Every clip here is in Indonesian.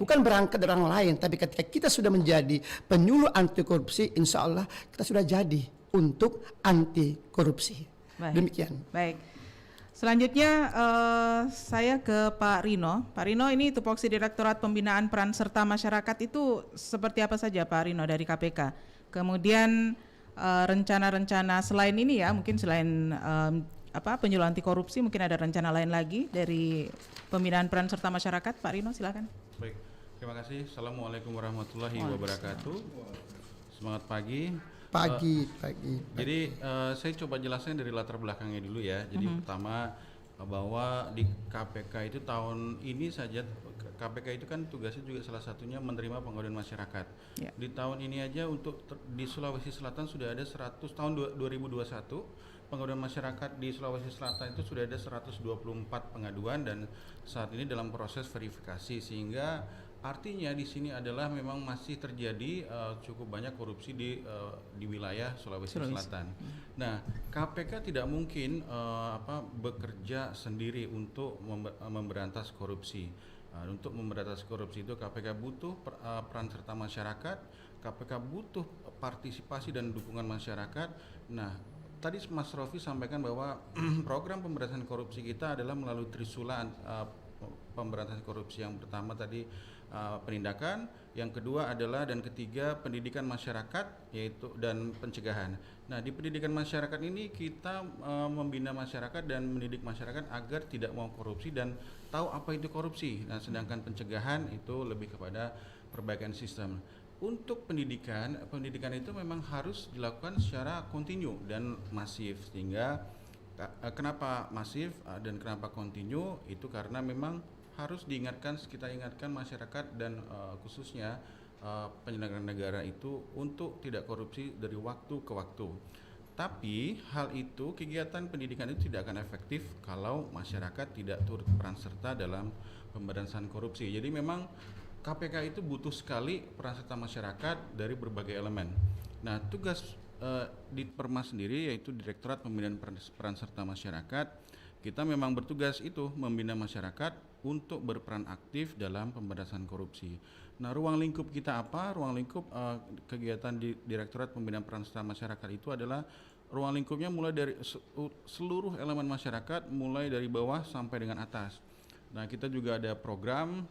Bukan berangkat dari orang lain, tapi ketika kita sudah menjadi penyuluh anti korupsi, insya Allah kita sudah jadi untuk anti korupsi. Baik. Demikian. Baik. Selanjutnya saya ke Pak Rino. Pak Rino, ini tupoksi Direktorat Pembinaan Peran Serta Masyarakat itu seperti apa saja Pak Rino dari KPK? Kemudian rencana-rencana selain ini ya, mungkin selain penyuluh anti korupsi, mungkin ada rencana lain lagi dari Pembinaan Peran Serta Masyarakat. Pak Rino, silakan. Baik, terima kasih. Assalamualaikum warahmatullahi wabarakatuh. Semangat pagi. Pagi. Jadi saya coba jelaskan dari latar belakangnya dulu ya. Jadi pertama bahwa di KPK itu tahun ini saja, KPK itu kan tugasnya juga salah satunya menerima pengaduan masyarakat. Ya. Di tahun ini aja untuk di Sulawesi Selatan sudah ada 100, tahun 2021 pengaduan masyarakat di Sulawesi Selatan itu sudah ada 124 pengaduan dan saat ini dalam proses verifikasi, sehingga artinya di sini adalah memang masih terjadi cukup banyak korupsi di wilayah Sulawesi Selatan. Nah, KPK tidak mungkin bekerja sendiri untuk memberantas korupsi. Untuk memberantas korupsi itu KPK butuh peran serta masyarakat, KPK butuh partisipasi dan dukungan masyarakat. Nah, tadi Mas Rofi sampaikan bahwa program pemberantasan korupsi kita adalah melalui Trisula pemberantasan korupsi. Yang pertama tadi penindakan, yang kedua adalah dan ketiga pendidikan masyarakat yaitu dan pencegahan. Nah, di pendidikan masyarakat ini kita membina masyarakat dan mendidik masyarakat agar tidak mau korupsi dan tahu apa itu korupsi. Nah, sedangkan pencegahan itu lebih kepada perbaikan sistem. Untuk pendidikan itu memang harus dilakukan secara kontinu dan masif, sehingga kenapa masif dan kenapa kontinu itu karena memang harus kita ingatkan masyarakat dan khususnya penyelenggara negara itu untuk tidak korupsi dari waktu ke waktu. Tapi hal itu, kegiatan pendidikan itu tidak akan efektif kalau masyarakat tidak turut peran serta dalam pemberantasan korupsi. Jadi memang KPK itu butuh sekali peran serta masyarakat dari berbagai elemen. Nah, tugas di Perma sendiri yaitu Direktorat Pembinaan Peran Serta Masyarakat, kita memang bertugas itu membina masyarakat untuk berperan aktif dalam pemberantasan korupsi. Nah, ruang lingkup kita apa? Ruang lingkup kegiatan di Direktorat Pembinaan Peran Serta Masyarakat itu adalah ruang lingkupnya mulai dari seluruh elemen masyarakat, mulai dari bawah sampai dengan atas. Nah, kita juga ada program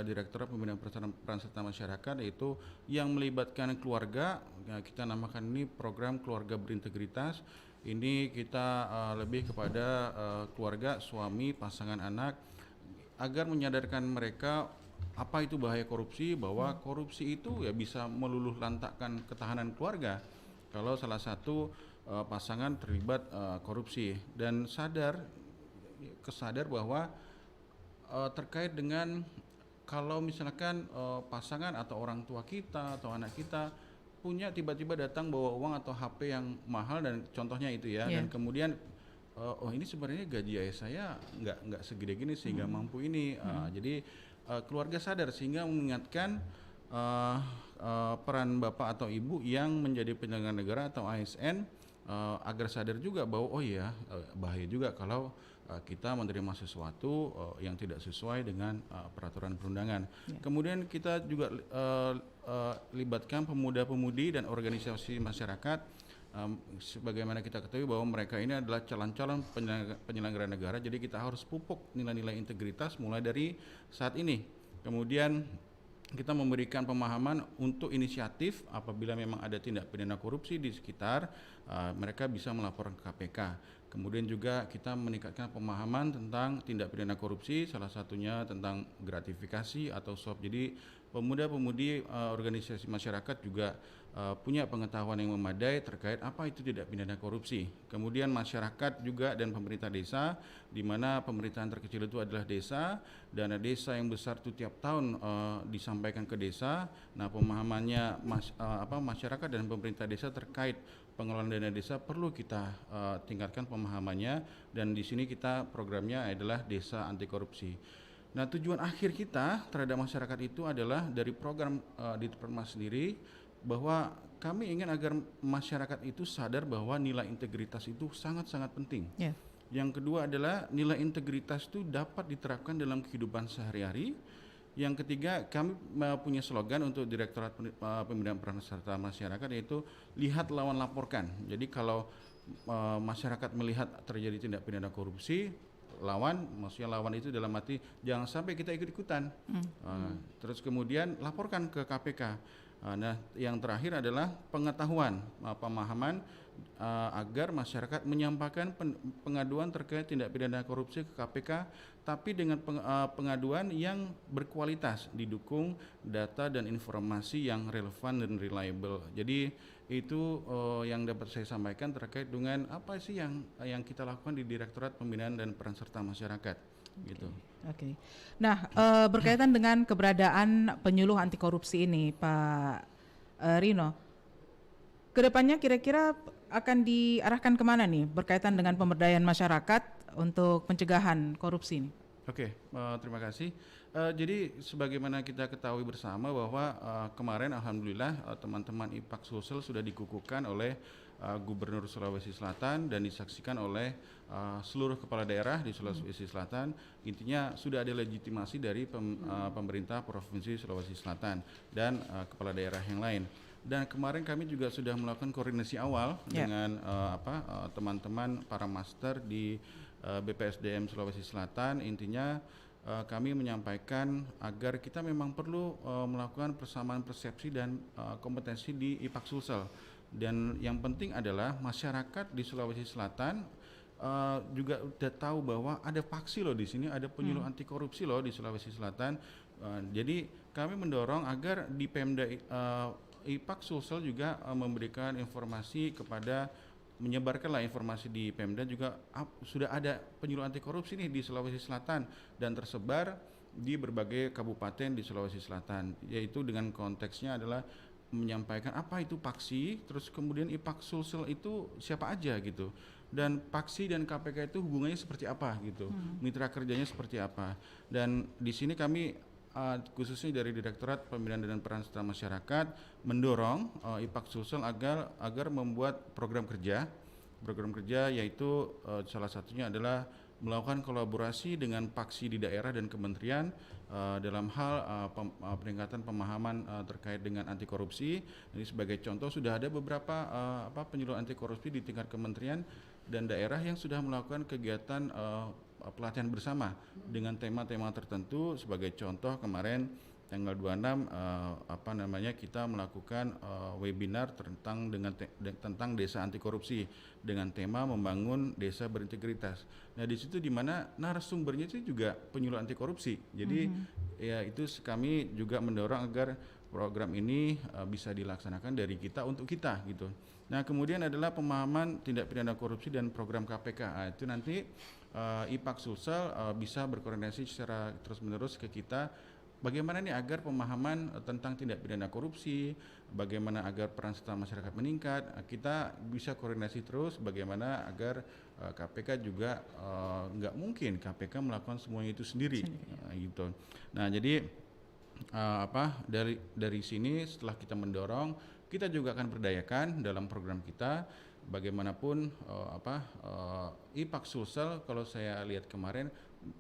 Direktorat Pembinaan Peran Serta Masyarakat, yaitu yang melibatkan keluarga. Nah, kita namakan ini program keluarga berintegritas. Ini kita lebih kepada keluarga, suami, pasangan, anak, agar menyadarkan mereka apa itu bahaya korupsi, bahwa korupsi itu ya bisa meluluh lantakkan ketahanan keluarga kalau salah satu pasangan terlibat korupsi, dan kesadar bahwa terkait dengan kalau misalkan pasangan atau orang tua kita atau anak kita punya tiba-tiba datang bawa uang atau HP yang mahal, dan contohnya itu ya, dan kemudian ini sebenarnya gaji ayah saya nggak segede gini sehingga mampu ini. Jadi keluarga sadar sehingga mengingatkan peran bapak atau ibu yang menjadi penyelenggara negara atau ASN agar sadar juga bahwa bahaya juga kalau kita menerima sesuatu yang tidak sesuai dengan peraturan perundangan. Kemudian kita juga libatkan pemuda-pemudi dan organisasi masyarakat. Sebagaimana kita ketahui bahwa mereka ini adalah calon-calon penyelenggara negara, jadi kita harus pupuk nilai-nilai integritas mulai dari saat ini. Kemudian kita memberikan pemahaman untuk inisiatif apabila memang ada tindak pidana korupsi di sekitar, mereka bisa melapor ke KPK. Kemudian juga kita meningkatkan pemahaman tentang tindak pidana korupsi, salah satunya tentang gratifikasi atau suap. Jadi pemuda-pemudi organisasi masyarakat juga punya pengetahuan yang memadai terkait apa itu tindak pidana korupsi. Kemudian masyarakat juga dan pemerintah desa, di mana pemerintahan terkecil itu adalah desa, dana desa yang besar itu tiap tahun disampaikan ke desa. Nah, pemahamannya masyarakat dan pemerintah desa terkait pengelolaan dana desa perlu kita tingkatkan pemahamannya, dan di sini kita programnya adalah Desa Anti Korupsi. Nah, tujuan akhir kita terhadap masyarakat itu adalah dari program di Perma sendiri, bahwa kami ingin agar masyarakat itu sadar bahwa nilai integritas itu sangat-sangat penting. Yang kedua adalah nilai integritas itu dapat diterapkan dalam kehidupan sehari-hari. Yang ketiga, kami punya slogan untuk Direktorat Pembinaan Peran Serta Masyarakat, yaitu lihat lawan laporkan. Jadi kalau masyarakat melihat terjadi tindak pidana korupsi, maksudnya lawan itu dalam arti jangan sampai kita ikut-ikutan. Terus kemudian laporkan ke KPK. Nah, yang terakhir adalah pengetahuan, pemahaman agar masyarakat menyampaikan pengaduan terkait tindak pidana korupsi ke KPK, tapi dengan pengaduan yang berkualitas, didukung data dan informasi yang relevan dan reliable. Jadi itu yang dapat saya sampaikan terkait dengan apa sih yang kita lakukan di Direktorat Pembinaan dan Peran Serta Masyarakat. Gitu. Oke. Nah, berkaitan dengan keberadaan penyuluh anti korupsi ini, Pak Rino, kedepannya kira-kira akan diarahkan kemana nih berkaitan dengan pemberdayaan masyarakat untuk pencegahan korupsi ini? Oke, terima kasih. Jadi sebagaimana kita ketahui bersama bahwa kemarin alhamdulillah teman-teman IPAK Sulsel sudah dikukuhkan oleh Gubernur Sulawesi Selatan dan disaksikan oleh seluruh kepala daerah di Sulawesi Selatan. Intinya sudah ada legitimasi dari pemerintah Provinsi Sulawesi Selatan dan kepala daerah yang lain. Dan kemarin kami juga sudah melakukan koordinasi awal dengan teman-teman para master di BPSDM Sulawesi Selatan. Intinya kami menyampaikan agar kita memang perlu melakukan persamaan persepsi dan kompetensi di IPAK Sulsel. Dan yang penting adalah masyarakat di Sulawesi Selatan juga udah tahu bahwa ada paksi loh di sini, ada penyuluh anti korupsi loh di Sulawesi Selatan. Jadi kami mendorong agar di Pemda IPAK Sulsel juga memberikan informasi kepada, menyebarkanlah informasi di Pemda juga sudah ada penyuluh anti korupsi nih di Sulawesi Selatan dan tersebar di berbagai kabupaten di Sulawesi Selatan, yaitu dengan konteksnya adalah menyampaikan apa itu paksi, terus kemudian IPAK Sulsel itu siapa aja gitu, dan paksi dan KPK itu hubungannya seperti apa gitu, mitra kerjanya seperti apa. Dan di sini kami khususnya dari Direktorat Pembinaan dan Peran Serta Masyarakat mendorong IPAK Sulsel agar membuat program kerja yaitu salah satunya adalah melakukan kolaborasi dengan paksi di daerah dan kementerian dalam hal peningkatan pemahaman terkait dengan anti korupsi. Jadi sebagai contoh sudah ada beberapa penyuluh anti korupsi di tingkat kementerian dan daerah yang sudah melakukan kegiatan pelatihan bersama dengan tema-tema tertentu. Sebagai contoh kemarin tanggal 26 kita melakukan webinar tentang desa anti korupsi dengan tema membangun desa berintegritas. Nah, di situ di mana narasumbernya itu juga penyuluh anti korupsi. Jadi ya itu kami juga mendorong agar program ini bisa dilaksanakan dari kita untuk kita gitu. Nah, kemudian adalah pemahaman tindak pidana korupsi dan program KPK. Itu nanti IPAK Sulsel bisa berkoordinasi secara terus-menerus ke kita. Bagaimana nih agar pemahaman tentang tindak pidana korupsi, bagaimana agar peran serta masyarakat meningkat, kita bisa koordinasi terus bagaimana agar KPK juga nggak mungkin KPK melakukan semuanya itu sendiri. Gitu. Nah, jadi dari sini setelah kita mendorong, kita juga akan berdayakan dalam program kita. Bagaimanapun IPAK Sulsel kalau saya lihat kemarin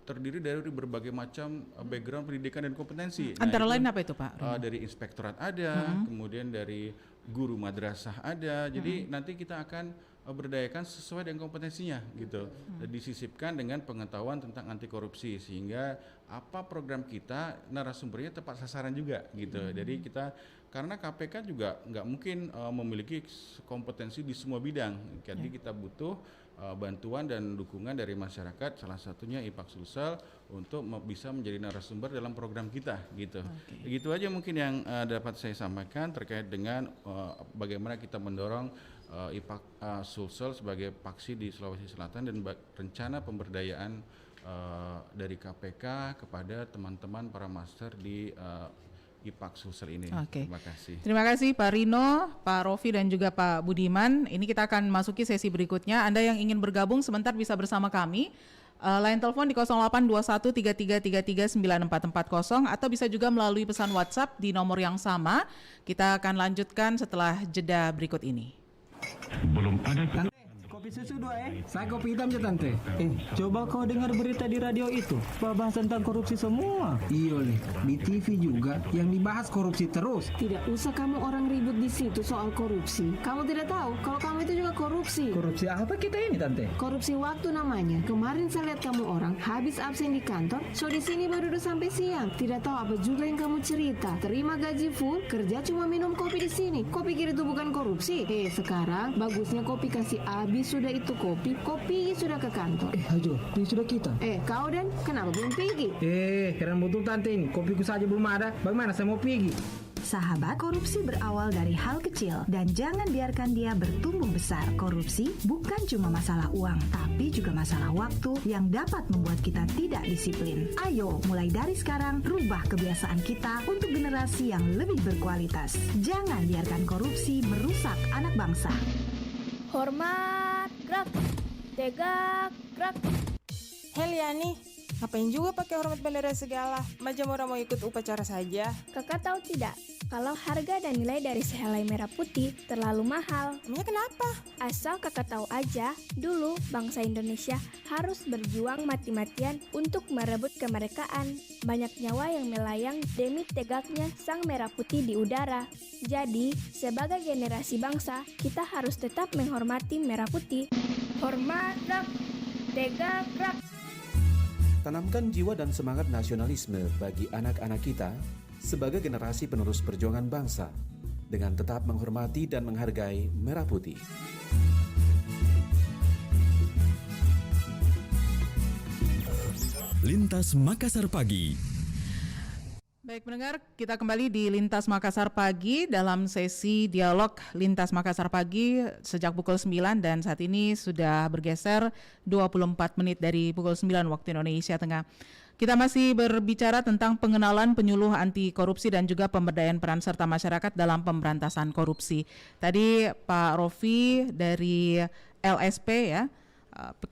terdiri dari berbagai macam background pendidikan dan kompetensi. Antara lain apa itu Pak? Dari inspektorat ada, kemudian dari guru madrasah ada. Jadi nanti kita akan berdayakan sesuai dengan kompetensinya gitu. Disisipkan dengan pengetahuan tentang anti korupsi sehingga apa program kita narasumbernya tepat sasaran juga gitu. Jadi kita karena KPK juga nggak mungkin memiliki kompetensi di semua bidang. Jadi kita butuh bantuan dan dukungan dari masyarakat, salah satunya IPAK Sulsel untuk bisa menjadi narasumber dalam program kita gitu. Begitu aja mungkin yang dapat saya sampaikan terkait dengan bagaimana kita mendorong IPAK Sulsel sebagai paksi di Sulawesi Selatan dan rencana pemberdayaan dari KPK kepada teman-teman para master di IPAK Sulsel ini. Terima kasih. Terima kasih Pak Rino, Pak Rofi dan juga Pak Budiman. Ini kita akan masuki sesi berikutnya. Anda yang ingin bergabung sebentar bisa bersama kami. Line telepon di 082133339440 atau bisa juga melalui pesan WhatsApp di nomor yang sama. Kita akan lanjutkan setelah jeda berikut ini. Belum ada Kopi susu 2 Saya kopi hitam ya tante. Coba kau dengar berita di radio itu, bahas tentang korupsi semua. Iya leh, di TV juga yang dibahas korupsi terus. Tidak usah kamu orang ribut di situ soal korupsi. Kamu tidak tahu kalau kamu itu juga korupsi. Korupsi apa kita ini tante? Korupsi waktu namanya. Kemarin saya lihat kamu orang habis absen di kantor, so di sini baru duduk sampai siang. Tidak tahu apa juga yang kamu cerita. Terima gaji full, kerja cuma minum kopi di sini. Kau pikir itu bukan korupsi? Sekarang bagusnya kopi kasih habis sudah itu kopi sudah ke kantor. Ajo, ini sudah kita. Kau dan kenapa belum pergi? Heran betul tante ini. Kopiku saja belum ada. Bagaimana saya mau pergi? Sahabat, korupsi berawal dari hal kecil dan jangan biarkan dia bertumbuh besar. Korupsi bukan cuma masalah uang, tapi juga masalah waktu yang dapat membuat kita tidak disiplin. Ayo, mulai dari sekarang, rubah kebiasaan kita untuk generasi yang lebih berkualitas. Jangan biarkan korupsi merusak anak bangsa. Hormat, gerak. Tegak, gerak. Heliani, ngapain juga pakai hormat bendera segala? Macam orang mau ikut upacara saja. Kakak tahu tidak, kalau harga dan nilai dari sehelai merah putih terlalu mahal. Emangnya kenapa? Asal kakak tahu aja, dulu bangsa Indonesia harus berjuang mati-matian untuk merebut kemerdekaan. Banyak nyawa yang melayang demi tegaknya sang merah putih di udara. Jadi, sebagai generasi bangsa, kita harus tetap menghormati merah putih. Hormat, gerak. Tegak, gerak. Tanamkan jiwa dan semangat nasionalisme bagi anak-anak kita sebagai generasi penerus perjuangan bangsa dengan tetap menghormati dan menghargai merah putih. Lintas Makassar Pagi. Baik pendengar, kita kembali di Lintas Makassar Pagi dalam sesi dialog Lintas Makassar Pagi sejak pukul 9 dan saat ini sudah bergeser 24 menit dari pukul 9 waktu Indonesia Tengah. Kita masih berbicara tentang pengenalan penyuluh anti korupsi dan juga pemberdayaan peran serta masyarakat dalam pemberantasan korupsi. Tadi Pak Rofi dari LSP ya,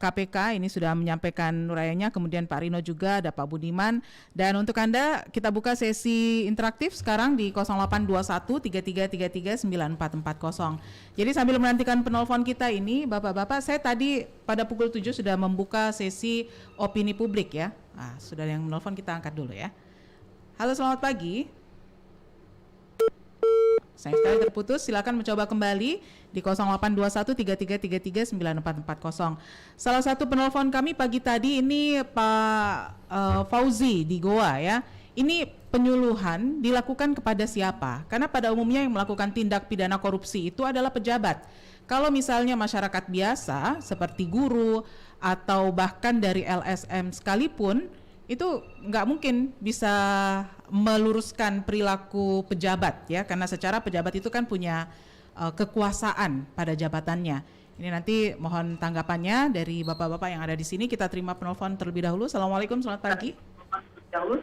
KPK ini sudah menyampaikan uraiannya, kemudian Pak Rino juga, ada Pak Budiman. Dan untuk Anda kita buka sesi interaktif sekarang di 0821-3333-9440. Jadi sambil menantikan penelpon kita ini, Bapak-Bapak, saya tadi pada pukul 7 sudah membuka sesi opini publik ya. Sudah yang menelpon, kita angkat dulu ya. Halo, selamat pagi. Sayang sekali terputus, silakan mencoba kembali di 0821-3333-9440. Salah satu penelpon kami pagi tadi ini Pak Fauzi di Goa ya. Ini penyuluhan dilakukan kepada siapa? Karena pada umumnya yang melakukan tindak pidana korupsi itu adalah pejabat. Kalau misalnya masyarakat biasa seperti guru atau bahkan dari LSM sekalipun, itu nggak mungkin bisa meluruskan perilaku pejabat ya, karena secara pejabat itu kan punya kekuasaan pada jabatannya. Ini nanti mohon tanggapannya dari bapak-bapak yang ada di sini. Kita terima penelpon terlebih dahulu. Assalamualaikum, selamat pagi. Halo,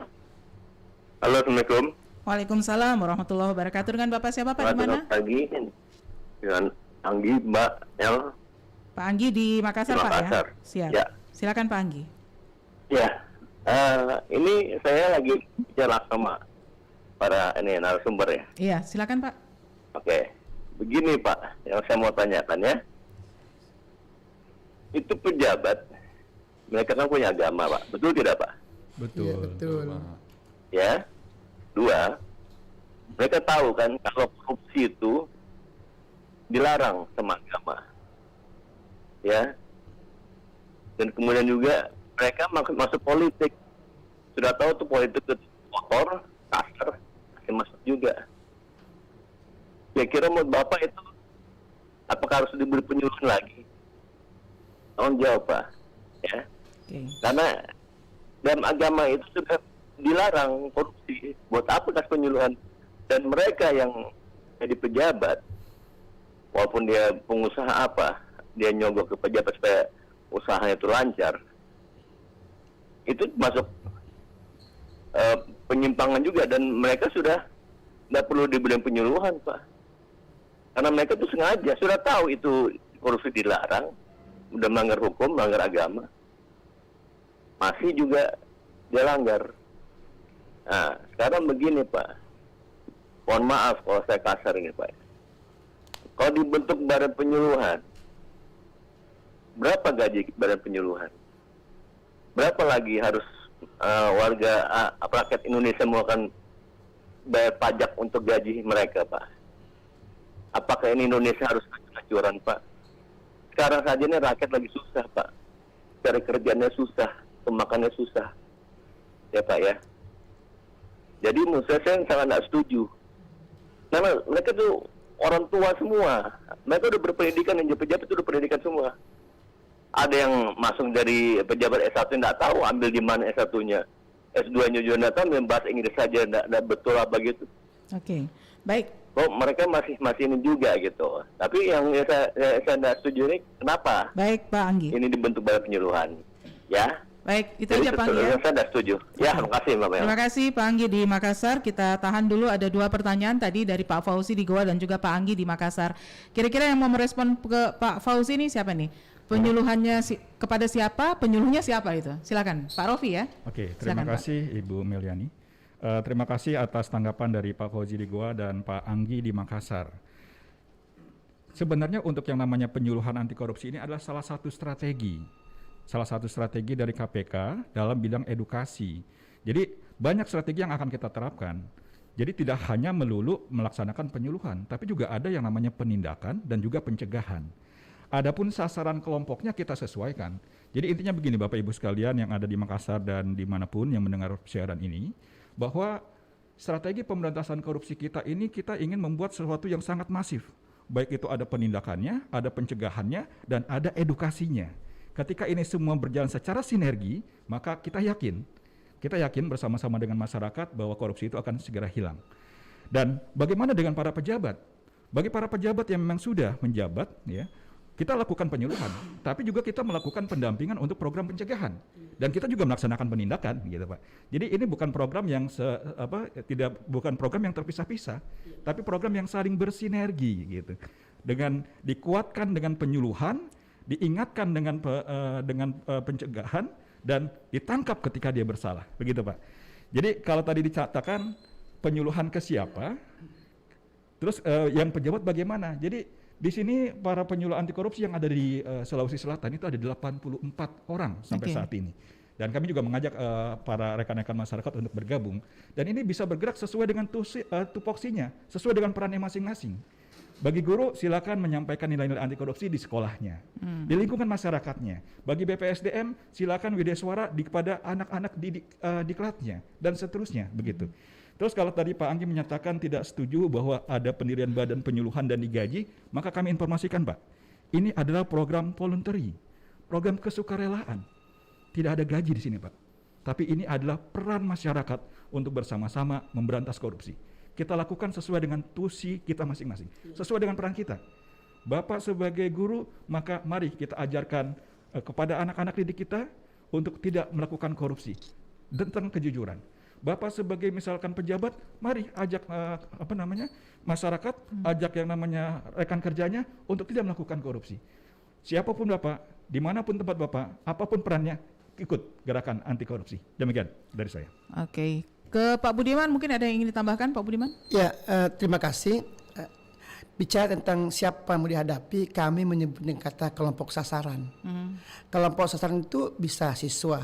Assalamualaikum. Waalaikumsalam warahmatullahi wabarakatuh. Dengan Bapak siapa Pak, di mana? Selamat pagi, dengan Anggi, Mbak El. Pak Anggi di Makassar, Pak Makassar. ya? Siap. Ya. Silakan Pak Anggi. Ya, ini saya lagi bicara sama para narasumber ya. Iya, silakan Pak. Oke, begini Pak, yang saya mau tanyakan ya. Itu pejabat, mereka kan punya agama Pak, betul tidak Pak? Betul. Ya, betul. Ya, dua, mereka tahu kan kalau korupsi itu dilarang sama agama, ya. Dan kemudian juga mereka masuk politik, sudah tahu tuh politik itu kotor, kasar, masih masuk juga. Kira-kira menurut Bapak itu apakah harus diberi penyuluhan lagi? Tolong jawab Pak, ya. Karena dalam agama itu sudah dilarang korupsi. Buat apa kasih penyuluhan? Dan mereka yang jadi pejabat, walaupun dia pengusaha apa, dia nyogok ke pejabat supaya usahanya itu lancar, itu masuk penyimpangan juga, dan mereka sudah tidak perlu diberi penyuluhan Pak, karena mereka itu sengaja sudah tahu itu korupsi dilarang, udah melanggar hukum, melanggar agama, masih juga dia langgar. Nah sekarang begini Pak, mohon maaf kalau saya kasar ini Pak, kalau dibentuk badan penyuluhan berapa gaji badan penyuluhan? Berapa lagi harus warga rakyat Indonesia mau akan bayar pajak untuk gaji mereka, Pak? Apakah ini Indonesia harus acuran, Pak? Sekarang saja ini rakyat lagi susah, Pak. Cari kerjanya susah, makannya susah, ya Pak ya. Jadi menurut saya sangat tidak setuju. Karena mereka tuh orang tua semua, mereka udah berpendidikan, yang pejabat itu udah pendidikan semua. Ada yang masuk dari pejabat S1 tidak tahu ambil di mana S1-nya, S2-nya juga tidak tahu, membahas Inggris saja tidak betul apa gitu. Oke, baik. Oh, mereka masih ini juga gitu. Tapi yang saya tidak setuju ini kenapa? Baik, Pak Anggi. Ini dibentuk badan penyuluhan, ya. Baik, itu Jadi aja Pak Anggi ya. Saya tidak setuju. Ya, terima kasih Mbak Mel. Terima kasih Pak Anggi di Makassar. Kita tahan dulu, ada 2 pertanyaan tadi dari Pak Fauzi di Goa dan juga Pak Anggi di Makassar. Kira-kira yang mau merespon ke Pak Fauzi ini siapa nih? Penyuluhannya kepada siapa? Penyuluhnya siapa itu? Silakan Pak Rofi ya. Oke, terima kasih Ibu Meliani. Terima kasih atas tanggapan dari Pak Fauzi di Goa dan Pak Anggi di Makassar. Sebenarnya untuk yang namanya penyuluhan anti korupsi ini adalah salah satu strategi dari KPK dalam bidang edukasi. Jadi banyak strategi yang akan kita terapkan. Jadi tidak hanya melulu melaksanakan penyuluhan, tapi juga ada yang namanya penindakan dan juga pencegahan. Adapun sasaran kelompoknya kita sesuaikan. Jadi intinya begini Bapak Ibu sekalian yang ada di Makassar dan dimanapun yang mendengar siaran ini, bahwa strategi pemberantasan korupsi kita ini kita ingin membuat sesuatu yang sangat masif. Baik itu ada penindakannya, ada pencegahannya, dan ada edukasinya. Ketika ini semua berjalan secara sinergi, maka kita yakin bersama-sama dengan masyarakat bahwa korupsi itu akan segera hilang. Dan bagaimana dengan para pejabat? Bagi para pejabat yang memang sudah menjabat, ya, kita lakukan penyuluhan, tapi juga kita melakukan pendampingan untuk program pencegahan, dan kita juga melaksanakan penindakan, gitu Pak. Jadi ini bukan program yang bukan program yang terpisah-pisah, tapi program yang saling bersinergi, gitu. Dengan dikuatkan dengan penyuluhan, diingatkan dengan pencegahan, dan ditangkap ketika dia bersalah, begitu Pak. Jadi kalau tadi dikatakan penyuluhan ke siapa, terus yang pejabat bagaimana? Jadi di sini para penyuluh anti korupsi yang ada di Sulawesi Selatan itu ada 84 orang sampai saat ini. Dan kami juga mengajak para rekan-rekan masyarakat untuk bergabung. Dan ini bisa bergerak sesuai dengan tupoksinya, sesuai dengan perannya masing-masing. Bagi guru silakan menyampaikan nilai-nilai anti korupsi di sekolahnya, di lingkungan masyarakatnya. Bagi BPSDM silakan widya suara kepada anak-anak di diklatnya dan seterusnya begitu. Terus kalau tadi Pak Anggi menyatakan tidak setuju bahwa ada pendirian badan penyuluhan dan digaji, maka kami informasikan Pak, ini adalah program voluntary, program kesukarelaan. Tidak ada gaji di sini Pak. Tapi ini adalah peran masyarakat untuk bersama-sama memberantas korupsi. Kita lakukan sesuai dengan tusi kita masing-masing, sesuai dengan peran kita. Bapak sebagai guru, maka mari kita ajarkan kepada anak-anak didik kita untuk tidak melakukan korupsi tentang kejujuran. Bapak sebagai misalkan pejabat, mari ajak masyarakat, ajak yang namanya rekan kerjanya untuk tidak melakukan korupsi. Siapapun Bapak, dimanapun tempat Bapak, apapun perannya, ikut gerakan anti korupsi. Demikian dari saya. Oke, ke Pak Budiman mungkin ada yang ingin ditambahkan Pak Budiman? Ya, terima kasih. Bicara tentang siapa yang mau dihadapi, kami menyebut dengan kata kelompok sasaran. Kelompok sasaran itu bisa siswa,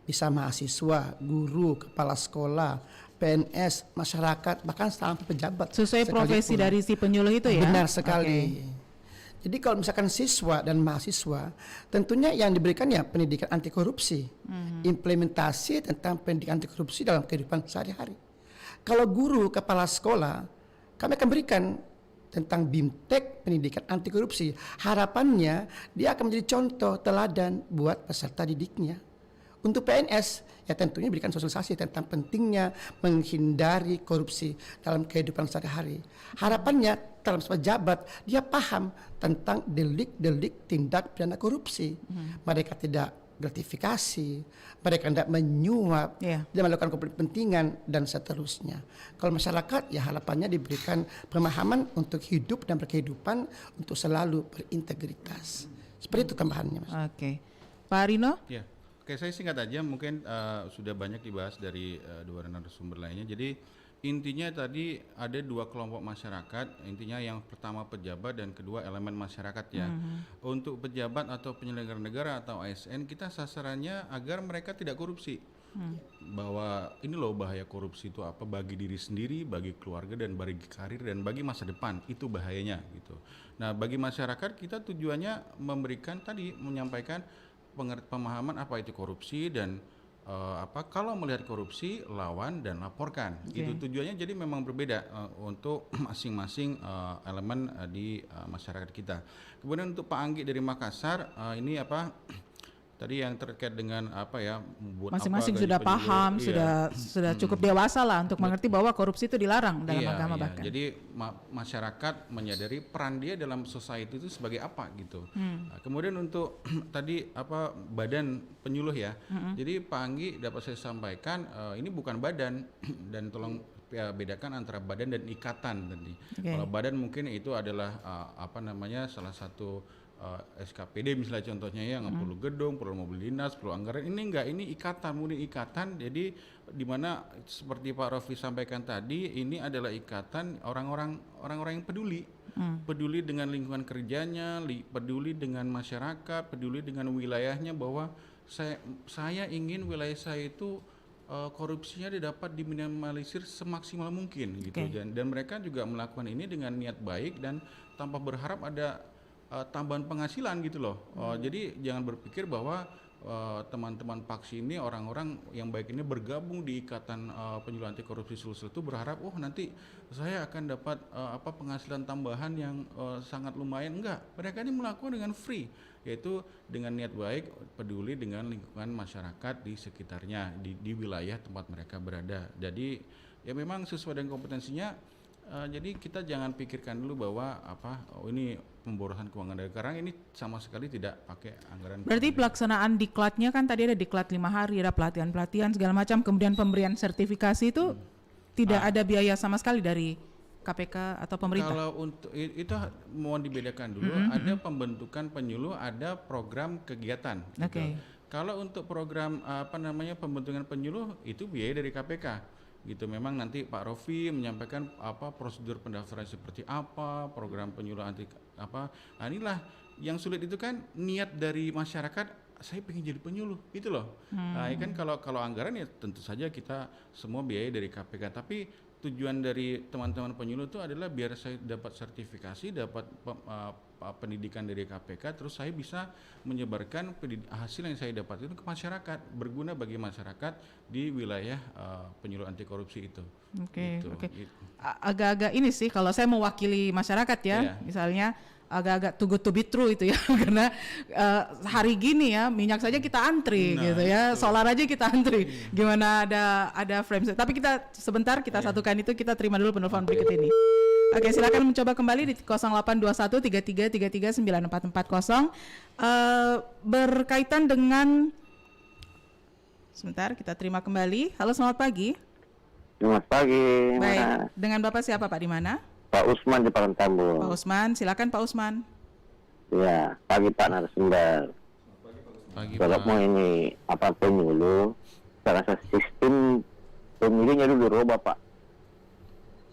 bisa mahasiswa, guru, kepala sekolah, PNS, masyarakat, bahkan sampai pejabat. Sesuai profesi dari si penyuluh itu ya? Benar sekali. Jadi kalau misalkan siswa dan mahasiswa, tentunya yang diberikan ya pendidikan anti korupsi, implementasi tentang pendidikan anti korupsi dalam kehidupan sehari-hari. Kalau guru, kepala sekolah, kami akan berikan tentang BIMTEK, pendidikan anti korupsi. Harapannya dia akan menjadi contoh teladan buat peserta didiknya. Untuk PNS, ya tentunya berikan sosialisasi tentang pentingnya menghindari korupsi dalam kehidupan sehari-hari. Harapannya dalam pejabat, dia paham tentang delik-delik tindak pidana korupsi. Mereka tidak gratifikasi, mereka tidak menyuap, tidak melakukan konflik kepentingan, dan seterusnya. Kalau masyarakat, ya harapannya diberikan pemahaman untuk hidup dan berkehidupan untuk selalu berintegritas. Seperti itu tambahannya, Mas. Oke. Pak Rino? Ya. Oke, saya singkat aja, mungkin sudah banyak dibahas dari dua narasumber lainnya. Jadi Intinya tadi ada 2 kelompok masyarakat, intinya yang pertama pejabat dan kedua elemen masyarakat ya. Untuk pejabat atau penyelenggara negara atau ASN, kita sasarannya agar mereka tidak korupsi. Bahwa ini loh bahaya korupsi itu apa bagi diri sendiri, bagi keluarga dan bagi karir dan bagi masa depan, itu bahayanya gitu. Nah, bagi masyarakat kita tujuannya memberikan tadi, menyampaikan pemahaman apa itu korupsi dan kalau melihat korupsi lawan dan laporkan. Itu tujuannya, jadi memang berbeda untuk masing-masing elemen di masyarakat kita. Kemudian untuk Pak Anggi dari Makassar, ini tadi yang terkait dengan membuat masing-masing sudah paham, sudah cukup dewasa lah untuk mengerti bahwa korupsi itu dilarang dalam agama bahkan. Jadi masyarakat menyadari peran dia dalam society itu sebagai apa gitu. Nah, kemudian untuk tadi badan penyuluh ya. Jadi Pak Anggi dapat saya sampaikan ini bukan badan dan tolong bedakan antara badan dan ikatan tadi. Kalau badan mungkin itu adalah salah satu SKPD misalnya contohnya yang perlu gedung, perlu mobil dinas, perlu anggaran. Ini enggak, ini ikatan, murni ikatan. Jadi di mana seperti Pak Rofi sampaikan tadi, ini adalah ikatan orang-orang yang peduli. Peduli dengan lingkungan kerjanya, peduli dengan masyarakat, peduli dengan wilayahnya, bahwa saya ingin wilayah saya itu korupsinya dapat diminimalisir semaksimal mungkin gitu. Dan mereka juga melakukan ini dengan niat baik dan tanpa berharap ada tambahan penghasilan gitu loh. Jadi jangan berpikir bahwa teman-teman Paksi ini, orang-orang yang baik ini bergabung di ikatan penyuluh anti korupsi Sulsel itu berharap nanti saya akan dapat penghasilan tambahan yang sangat lumayan. Enggak, mereka ini melakukan dengan free, yaitu dengan niat baik, peduli dengan lingkungan masyarakat di sekitarnya, di wilayah tempat mereka berada. Jadi ya memang sesuai dengan kompetensinya. Jadi kita jangan pikirkan dulu bahwa ini pemborosan keuangan negara, karena ini sama sekali tidak pakai anggaran. Berarti pelaksanaan diklatnya kan tadi ada diklat 5 hari, ada pelatihan segala macam, kemudian pemberian sertifikasi itu tidak ada biaya sama sekali dari KPK atau pemerintah. Kalau untuk itu mau dibedakan dulu, ada pembentukan penyuluh, ada program kegiatan. Gitu. Kalau untuk program pembentukan penyuluh itu biaya dari KPK. Gitu, memang nanti Pak Rofi menyampaikan prosedur pendaftaran seperti apa, program penyuluh anti Nah, inilah yang sulit itu kan niat dari masyarakat, saya pengen jadi penyuluh gitu loh. Nah, kan kalau anggaran ya tentu saja kita semua biaya dari KPK, tapi tujuan dari teman-teman penyuluh itu adalah biar saya dapat sertifikasi, dapat pendidikan dari KPK, terus saya bisa menyebarkan hasil yang saya dapat itu ke masyarakat, berguna bagi masyarakat di wilayah penyuluh anti korupsi itu. Agak-agak ini sih kalau saya mewakili masyarakat ya, misalnya agak-agak too good to be true itu ya, karena hari gini ya minyak saja kita antri gitu ya, solar aja kita antri, gimana ada frame. Tapi kita sebentar satukan itu, kita terima dulu penelpon berikut ini. Oke, silakan mencoba kembali di 082133394440 berkaitan dengan, sebentar kita terima kembali. Halo, selamat pagi. Selamat pagi. Baik, dengan Bapak siapa Pak, di mana? Pak Usman di Parantambun. Pak Usman, silakan Pak Usman. Ya, pagi Pak narasumber. Pagi Kalau Pak. mau ini penyuluh, saya rasa sistem pemilihnya dulu dirubah Pak.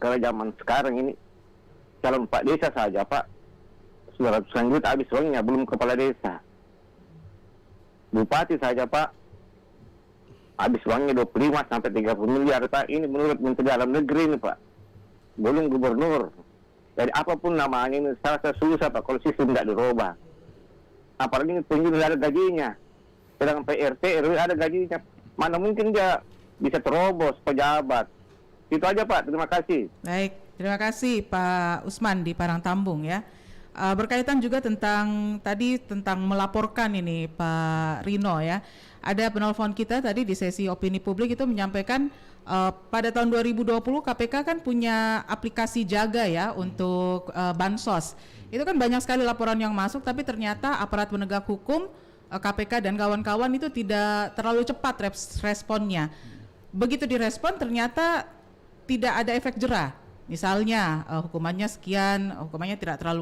Kalau zaman sekarang ini calon Pak Desa saja Pak, sudah ratusan juta habis uangnya, belum kepala desa. Bupati saja Pak, habis uangnya 25 sampai 30 miliar Pak. Ini menurut Menteri Dalam Negeri ini Pak. Belum gubernur. Jadi apapun namanya ini saya susah Pak kalau sistem tidak dirubah. Apalagi penyuluh ada gajinya. Sedangkan PRT, RW ada gajinya. Mana mungkin dia bisa terobos pejabat. Itu aja Pak, terima kasih. Baik, terima kasih Pak Usman di Parangtambung ya. Berkaitan juga tentang melaporkan ini Pak Rino ya. Ada penelpon kita tadi di sesi opini publik itu menyampaikan pada tahun 2020 KPK kan punya aplikasi Jaga ya untuk bansos. Itu kan banyak sekali laporan yang masuk, tapi ternyata aparat penegak hukum KPK dan kawan-kawan itu tidak terlalu cepat responnya. Begitu direspon ternyata tidak ada efek jera. Misalnya hukumannya sekian, hukumannya tidak terlalu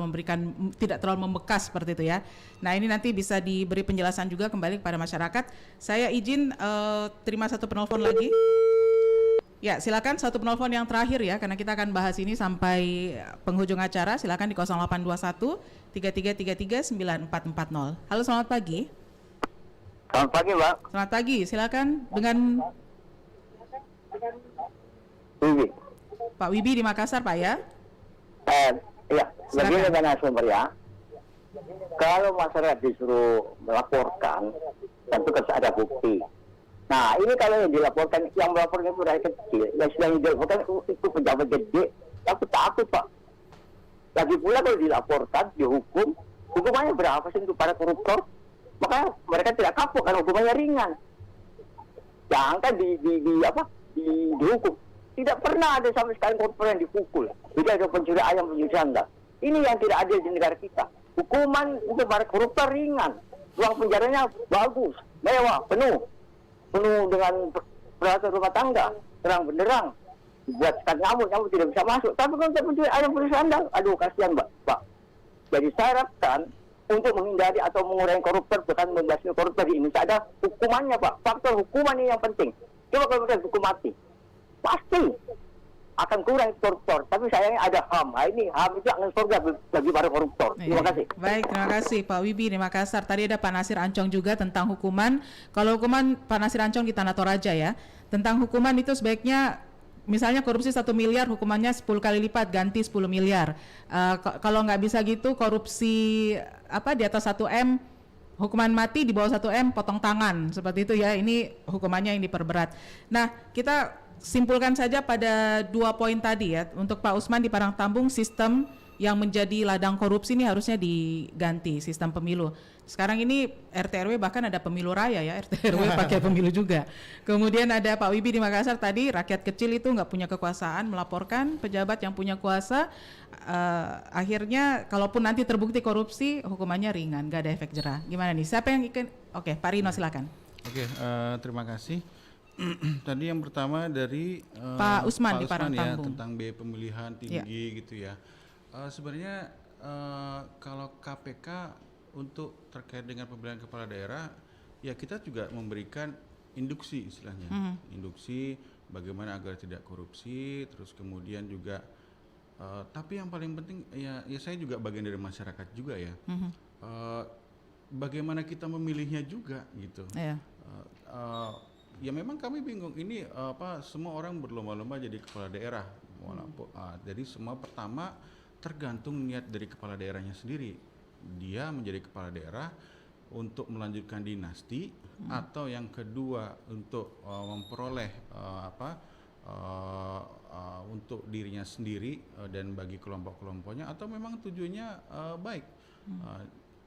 membekas seperti itu ya. Nah, ini nanti bisa diberi penjelasan juga kembali kepada masyarakat. Saya izin terima satu penelpon lagi. Ya, silakan satu penelpon yang terakhir ya, karena kita akan bahas ini sampai penghujung acara. Silakan di 0821 3333 9440. Halo, selamat pagi. Selamat pagi, Mbak. Selamat pagi, silakan dengan Wibi. Pak Wibi di Makassar, Pak ya. Iya, begini dengan sumber ya. Kalau masyarakat disuruh melaporkan, tentu harus ada bukti. Nah, ini kalau yang dilaporkan, yang melaporkan itu rakyat kecil, yang sedang dilaporkan itu pejabat gede, aku takut, Pak. Lagi pula kalau dilaporkan, dihukum, hukumannya berapa sih untuk para koruptor? Maka mereka tidak kapok karena hukumannya ringan. Jangan dihukum. Tidak pernah ada sama sekali koruptor yang dipukul. Tidak ada pencuri ayam, pencuri sandal. Ini yang tidak adil di negara kita. Hukuman untuk para koruptor ringan. Ruang penjaranya bagus, mewah, penuh dengan peralatan rumah tangga, terang benderang, buat sekat nyamuk tidak bisa masuk. Tapi kalau pencuri ayam, pencuri sandal, aduh kasihan, Pak. Jadi saya harapkan untuk menghindari atau mengurangi koruptor, bukan membasmi koruptor di Indonesia, ada hukumannya, Pak. Faktor hukuman ini yang penting. Coba kalau mereka hukum mati, pasti akan kurang koruptor. Tapi sayangnya ada HAM. Nah, ini HAM itu akan surga bagi para koruptor. Terima kasih. Baik, terima kasih Pak Wibi di Makassar. Tadi ada Pak Nasir Ancong juga tentang hukuman. Kalau hukuman Pak Nasir Ancong di Tanah Toraja ya. Tentang hukuman itu sebaiknya misalnya korupsi 1 miliar hukumannya 10 kali lipat, ganti 10 miliar. Kalau nggak bisa gitu, korupsi di atas 1M, hukuman mati, di bawah 1M potong tangan, seperti itu ya. Ini hukumannya yang diperberat. Nah, kita simpulkan saja pada 2 poin tadi ya. Untuk Pak Usman di Parangtambung, sistem yang menjadi ladang korupsi ini harusnya diganti, sistem pemilu. Sekarang ini RT/RW bahkan ada pemilu raya ya, RT/RW pakai pemilu juga. Kemudian ada Pak Wibi di Makassar tadi, rakyat kecil itu nggak punya kekuasaan melaporkan, pejabat yang punya kuasa, akhirnya kalaupun nanti terbukti korupsi, hukumannya ringan, nggak ada efek jerah. Gimana nih? Siapa yang ikut? Oke, Pak Rino silakan. Oke, terima kasih. Tadi yang pertama dari Pak Usman di ya, Parangtambung tentang biaya pemilihan tinggi gitu ya. Sebenarnya kalau KPK untuk terkait dengan pemilihan kepala daerah, ya kita juga memberikan induksi istilahnya, induksi bagaimana agar tidak korupsi, terus kemudian juga, tapi yang paling penting ya saya juga bagian dari masyarakat juga ya, bagaimana kita memilihnya juga gitu. Ya memang kami bingung ini semua orang berlomba-lomba jadi kepala daerah, jadi semua pertama tergantung niat dari kepala daerahnya sendiri. Dia menjadi kepala daerah untuk melanjutkan dinasti atau yang kedua untuk memperoleh untuk dirinya sendiri dan bagi kelompok-kelompoknya, atau memang tujuannya baik.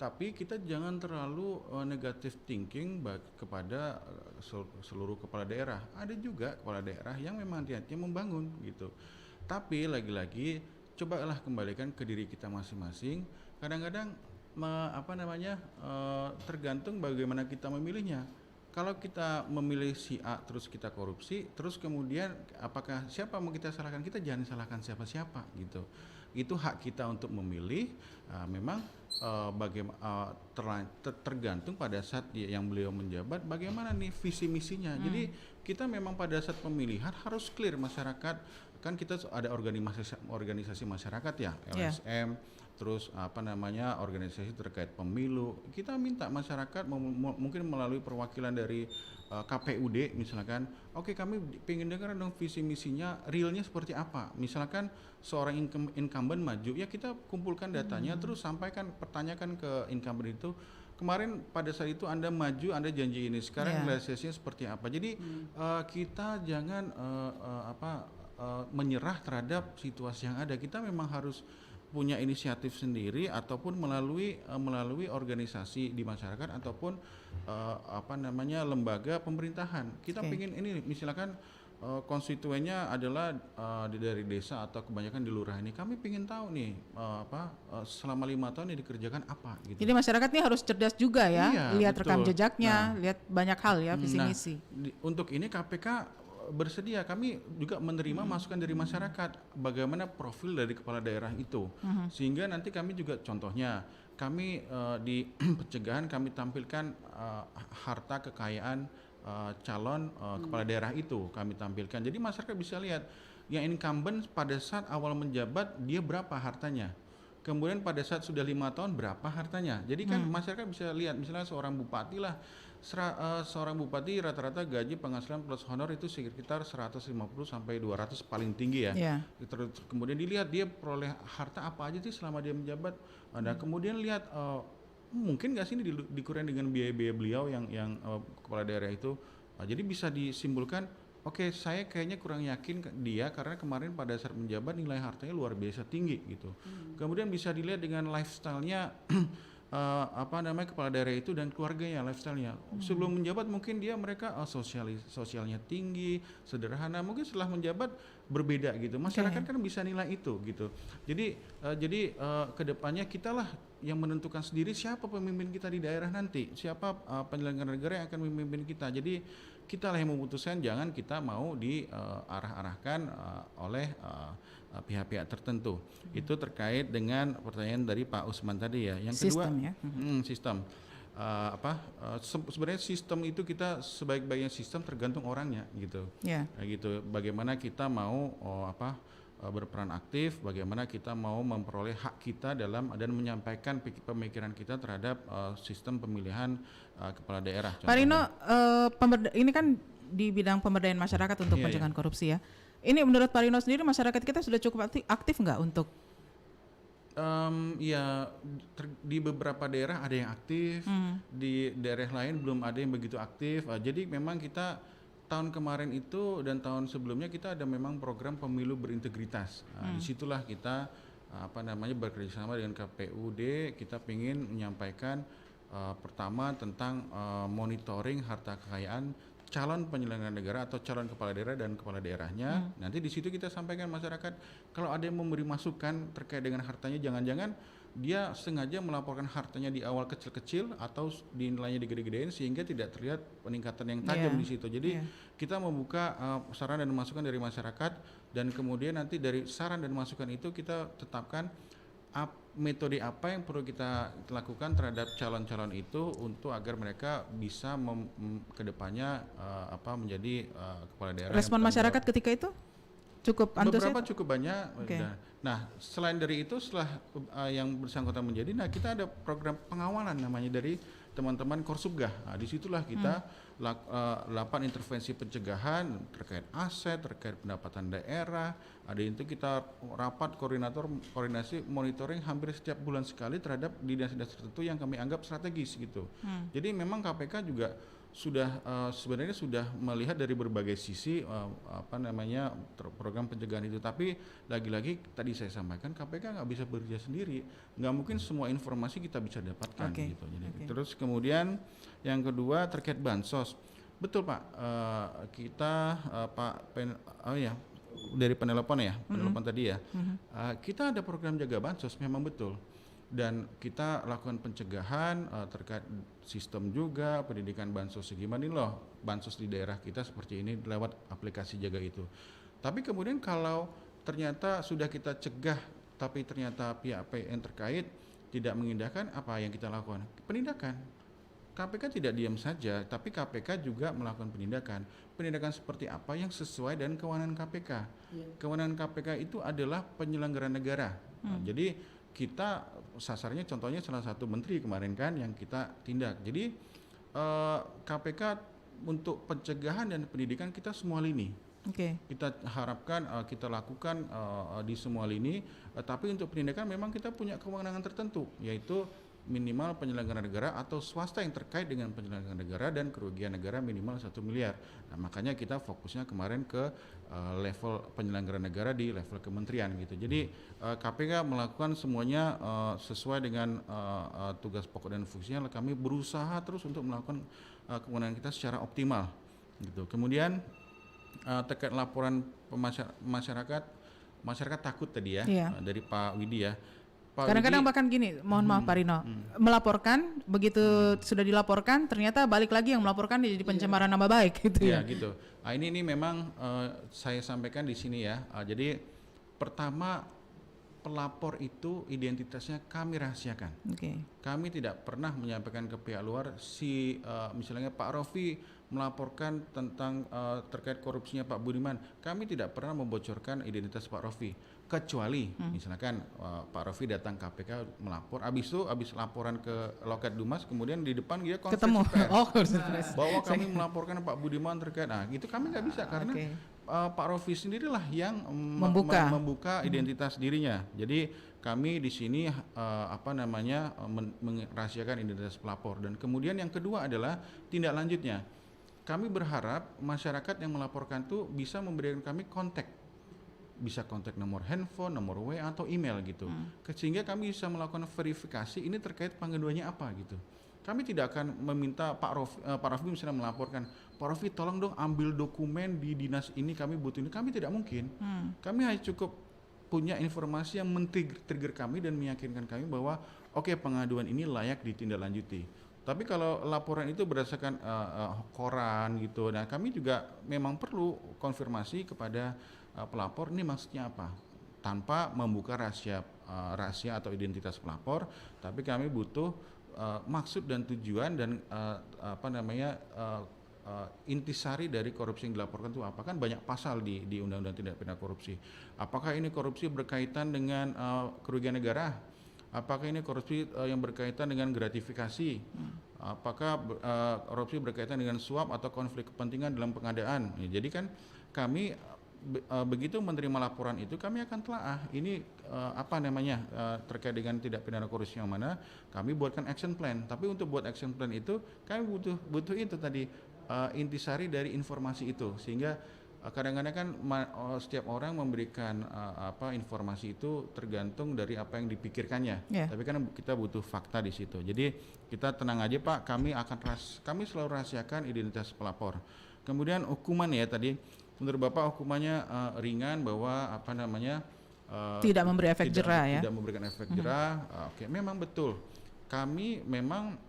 Tapi kita jangan terlalu negative thinking kepada seluruh kepala daerah. Ada juga kepala daerah yang memang niatnya membangun gitu. Tapi lagi-lagi cobalah kembalikan ke diri kita masing-masing. Kadang-kadang tergantung bagaimana kita memilihnya. Kalau kita memilih si A terus kita korupsi, terus kemudian apakah siapa mau kita salahkan? Kita jangan salahkan siapa-siapa gitu. Itu hak kita untuk memilih. Memang tergantung pada saat yang beliau menjabat bagaimana nih visi misinya. Jadi kita memang pada saat pemilihan harus clear masyarakat. Kan kita ada organisasi masyarakat ya, LSM, terus organisasi terkait pemilu. Kita minta masyarakat mungkin melalui perwakilan dari KPUD misalkan, oke, kami ingin dengar dong visi misinya realnya seperti apa. Misalkan seorang incumbent maju, ya kita kumpulkan datanya, terus pertanyakan ke incumbent itu, kemarin pada saat itu Anda maju, Anda janji ini, sekarang realisasinya seperti apa. Jadi kita jangan menyerah terhadap situasi yang ada. Kita memang harus punya inisiatif sendiri ataupun melalui organisasi di masyarakat ataupun lembaga pemerintahan. Kita ingin ini misalkan konstituennya adalah dari desa atau kebanyakan di lurah ini. Kami ingin tahu nih selama 5 tahun ini dikerjakan apa gitu. Jadi masyarakat ini harus cerdas juga ya, lihat rekam jejaknya, lihat banyak hal ya visi misi. Untuk ini KPK bersedia, kami juga menerima masukan dari masyarakat bagaimana profil dari kepala daerah itu, sehingga nanti kami juga contohnya kami di pencegahan kami tampilkan harta kekayaan calon kepala daerah itu kami tampilkan. Jadi masyarakat bisa lihat yang incumbent pada saat awal menjabat dia berapa hartanya. Kemudian pada saat sudah 5 tahun berapa hartanya. Jadi kan masyarakat bisa lihat misalnya seorang bupati lah, seorang bupati rata-rata gaji penghasilan plus honor itu sekitar 150 sampai 200 paling tinggi ya. Terus kemudian dilihat dia peroleh harta apa aja sih selama dia menjabat. Nah, kemudian lihat mungkin nggak sih ini dikurangi dengan biaya-biaya beliau yang kepala daerah itu. Jadi bisa disimpulkan, oke, saya kayaknya kurang yakin dia karena kemarin pada saat menjabat nilai hartanya luar biasa tinggi gitu. Kemudian bisa dilihat dengan lifestyle-nya kepala daerah itu dan keluarganya, lifestyle-nya. Sebelum menjabat mungkin mereka sosialnya tinggi, sederhana. Mungkin setelah menjabat berbeda gitu. Masyarakat kan bisa nilai itu gitu. Jadi kedepannya kitalah yang menentukan sendiri siapa pemimpin kita di daerah nanti, siapa penyelenggara negara yang akan memimpin kita. Jadi kita lah yang memutuskan, jangan kita mau diarah-arahkan oleh pihak-pihak tertentu. Itu terkait dengan pertanyaan dari Pak Usman tadi ya. Yang kedua, sistem. Sebenarnya sistem itu kita sebaik-baiknya sistem tergantung orangnya gitu. Gitu. Bagaimana kita mau berperan aktif, bagaimana kita mau memperoleh hak kita dalam dan menyampaikan pemikiran kita terhadap sistem pemilihan kepala daerah. Pak Rino, ini kan di bidang pemberdayaan masyarakat untuk pencegahan korupsi ya. Ini menurut Pak Rino sendiri masyarakat kita sudah cukup aktif nggak untuk? Di beberapa daerah ada yang aktif, di daerah lain belum ada yang begitu aktif. Jadi memang kita tahun kemarin itu dan tahun sebelumnya kita ada memang program pemilu berintegritas. Disitulah kita bekerjasama dengan KPUD, kita ingin menyampaikan pertama tentang monitoring harta kekayaan calon penyelenggara negara atau calon kepala daerah dan kepala daerahnya. Nanti di situ kita sampaikan masyarakat kalau ada yang memberi masukan terkait dengan hartanya, jangan-jangan dia sengaja melaporkan hartanya di awal kecil-kecil atau nilainya digede-gedein sehingga tidak terlihat peningkatan yang tajam di situ. Jadi kita membuka saran dan masukan dari masyarakat dan kemudian nanti dari saran dan masukan itu kita tetapkan metode apa yang perlu kita lakukan terhadap calon-calon itu untuk agar mereka bisa kedepannya menjadi kepala daerah. Respon masyarakat ketika itu cukup antusias? Beberapa cukup banyak. Nah, selain dari itu setelah yang bersangkutan menjadi, kita ada program pengawalan namanya dari teman-teman Korsubgah. Disitulah kita lakukan intervensi pencegahan terkait aset, terkait pendapatan daerah. Ada itu kita rapat koordinasi monitoring hampir setiap bulan sekali terhadap dinas-dinas tertentu yang kami anggap strategis gitu. Jadi memang KPK juga sebenarnya sudah melihat dari berbagai sisi program pencegahan itu, tapi lagi-lagi tadi saya sampaikan KPK nggak bisa bekerja sendiri, nggak mungkin semua informasi kita bisa dapatkan gitu. Jadi terus kemudian yang kedua terkait bansos, betul Pak, kita dari penelpon tadi ya, kita ada program jaga bansos memang betul. Dan kita lakukan pencegahan terkait sistem juga, pendidikan bansos gimana nih loh, bansos di daerah kita seperti ini lewat aplikasi Jaga Itu. Tapi kemudian kalau ternyata sudah kita cegah, tapi ternyata pihak yang terkait tidak mengindahkan, apa yang kita lakukan? Penindakan. KPK tidak diam saja, tapi KPK juga melakukan penindakan. Penindakan seperti apa yang sesuai dengan kewenangan KPK. Kewenangan KPK itu adalah penyelenggara negara. Jadi kita sasarnya contohnya salah satu menteri kemarin kan yang kita tindak. Jadi KPK untuk pencegahan dan pendidikan kita semua lini. Kita harapkan kita lakukan di semua lini, tapi untuk pendidikan memang kita punya kewenangan tertentu, yaitu minimal penyelenggara negara atau swasta yang terkait dengan penyelenggara negara dan kerugian negara minimal 1 miliar. Nah, makanya kita fokusnya kemarin ke level penyelenggara negara di level kementerian gitu. Jadi KPK melakukan semuanya sesuai dengan tugas pokok dan fungsinya. Kami berusaha terus untuk melakukan kewenangan kita secara optimal gitu. Kemudian terkait laporan masyarakat takut tadi ya, dari Pak Widi ya. Kadang-kadang bahkan gini, mohon maaf Pak Rino, melaporkan, begitu sudah dilaporkan, ternyata balik lagi yang melaporkan jadi pencemaran nama baik gitu ya. Gitu. Nah, ini memang saya sampaikan di sini ya. Jadi pertama pelapor itu identitasnya kami rahasiakan. Kami tidak pernah menyampaikan ke pihak luar misalnya Pak Rofi melaporkan tentang terkait korupsinya Pak Budiman. Kami tidak pernah membocorkan identitas Pak Rofi, kecuali misalkan Pak Rofi datang KPK melapor, habis laporan ke loket Dumas, kemudian di depan dia konferensi pers bahwa kami melaporkan Pak Budiman terkait. Nah, itu kami nggak bisa karena Pak Rofi sendirilah yang membuka identitas dirinya. Jadi kami di sini merahasiakan identitas pelapor. Dan kemudian yang kedua adalah tindak lanjutnya. Kami berharap masyarakat yang melaporkan itu bisa memberikan kami kontak. Bisa kontak nomor handphone, nomor WA atau email gitu. Sehingga kami bisa melakukan verifikasi ini terkait pengaduannya apa gitu. Kami tidak akan meminta Pak Rofi misalnya melaporkan, Pak Rofi tolong dong ambil dokumen di dinas ini, kami butuh ini. Kami tidak mungkin. Kami hanya cukup punya informasi yang men-trigger kami dan meyakinkan kami bahwa pengaduan ini layak ditindaklanjuti. Tapi kalau laporan itu berdasarkan koran gitu, nah kami juga memang perlu konfirmasi kepada pelapor ini maksudnya apa, tanpa membuka rahasia atau identitas pelapor, tapi kami butuh maksud dan tujuan dan intisari dari korupsi yang dilaporkan itu apa. Kan banyak pasal di Undang-Undang Tindak Pidana Korupsi. Apakah ini korupsi berkaitan dengan kerugian negara? Apakah ini korupsi yang berkaitan dengan gratifikasi? Apakah korupsi berkaitan dengan suap atau konflik kepentingan dalam pengadaan? Jadi kan kami begitu menerima laporan itu kami akan telaah ini terkait dengan tindak pidana korupsi yang mana, kami buatkan action plan. Tapi untuk buat action plan itu kami butuh itu tadi intisari dari informasi itu, sehingga kadang-kadang kan setiap orang memberikan informasi itu tergantung dari apa yang dipikirkannya. Tapi kan kita butuh fakta di situ. Jadi kita tenang aja Pak, kami selalu rahasiakan identitas pelapor. Kemudian hukuman ya tadi, menurut Bapak hukumannya ringan bahwa tidak memberi efek jerah ya. Tidak memberikan efek jerah. Memang betul. Kami memang